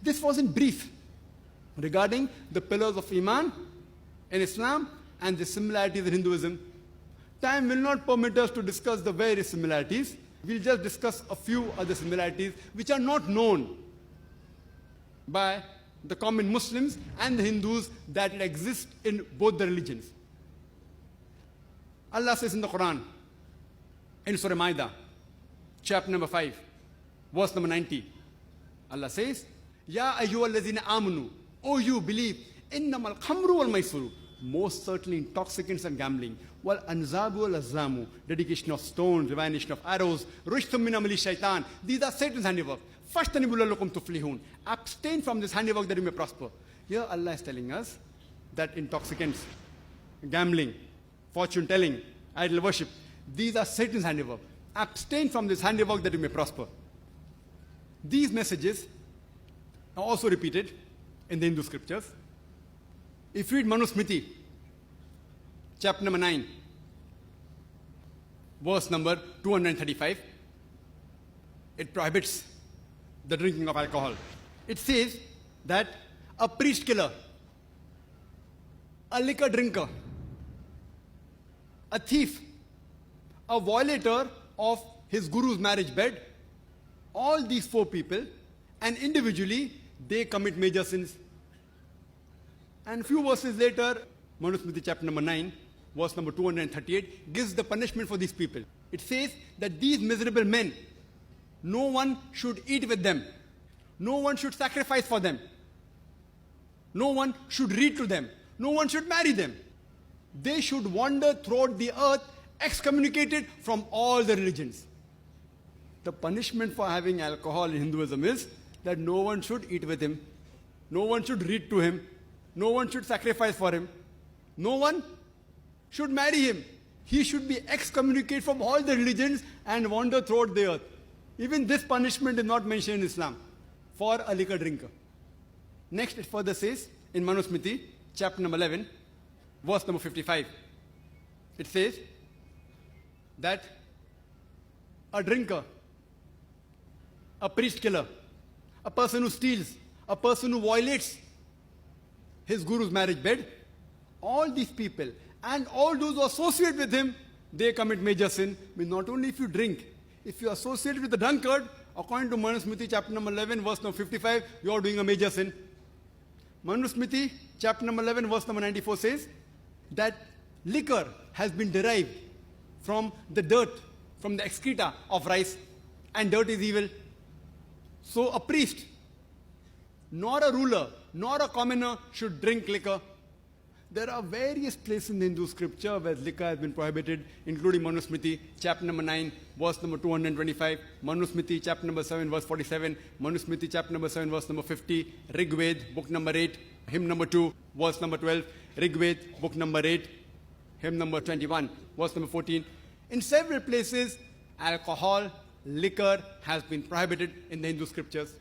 This was in brief regarding the pillars of Iman in Islam and the similarities in Hinduism. Time will not permit us to discuss the various similarities. We'll just discuss a few other similarities which are not known by the common Muslims and the Hindus, that it exists in both the religions. Allah says in the Quran, in Surah Ma'idah, chapter number 5, verse number 90, Allah says, Ya ayyuhallazina amanu, O you believe, innamal khamru wal maisuru, most certainly intoxicants and gambling, wal anzabu wal azlamu, dedication of stones, divination of arrows, rushtum min amali shaitan, these are Satan's handiwork. Fashtanibu la'allakum tuflihun. Abstain from this handiwork that you may prosper. Here Allah is telling us that intoxicants, gambling, fortune telling, idol worship, these are Satan's handiwork. Abstain from this handiwork that you may prosper. These messages are also repeated in the Hindu scriptures. If you read Manusmriti, chapter number 9, verse number 235, it prohibits the drinking of alcohol. It says that a priest killer, a liquor drinker, a thief, a violator of his guru's marriage bed, all these four people, and individually, they commit major sins. And a few verses later, Manusmriti chapter number 9, verse number 238, gives the punishment for these people. It says that these miserable men, no one should eat with them. No one should sacrifice for them. No one should read to them. No one should marry them. They should wander throughout the earth, excommunicated from all the religions. The punishment for having alcohol in Hinduism is that no one should eat with him. No one should read to him. No one should sacrifice for him. No one should marry him. He should be excommunicated from all the religions and wander throughout the earth. Even this punishment is not mentioned in Islam for a liquor drinker. Next, it further says in Manusmriti, chapter number 11, verse number 55. It says that a drinker, a priest killer, a person who steals, a person who violates his guru's marriage bed, all these people and all those who associate with him, they commit major sin. I mean, not only if you drink, if you associate with the drunkard, according to Manusmriti chapter number 11, verse number 55, you are doing a major sin. Manusmriti chapter number 11, verse number 94 says that liquor has been derived from the dirt, from the excreta of rice, and dirt is evil. So a priest, nor a ruler, nor a commoner should drink liquor. There are various places in the Hindu scripture where liquor has been prohibited, including Manusmriti, chapter number 9, verse number 225, Manusmriti, chapter number 7, verse 47, Manusmriti, chapter number 7, verse number 50, Rigved, book number 8, hymn number 2, verse number 12, Rigved, book number 8, hymn number 21, verse number 14. In several places, alcohol, liquor has been prohibited in the Hindu scriptures.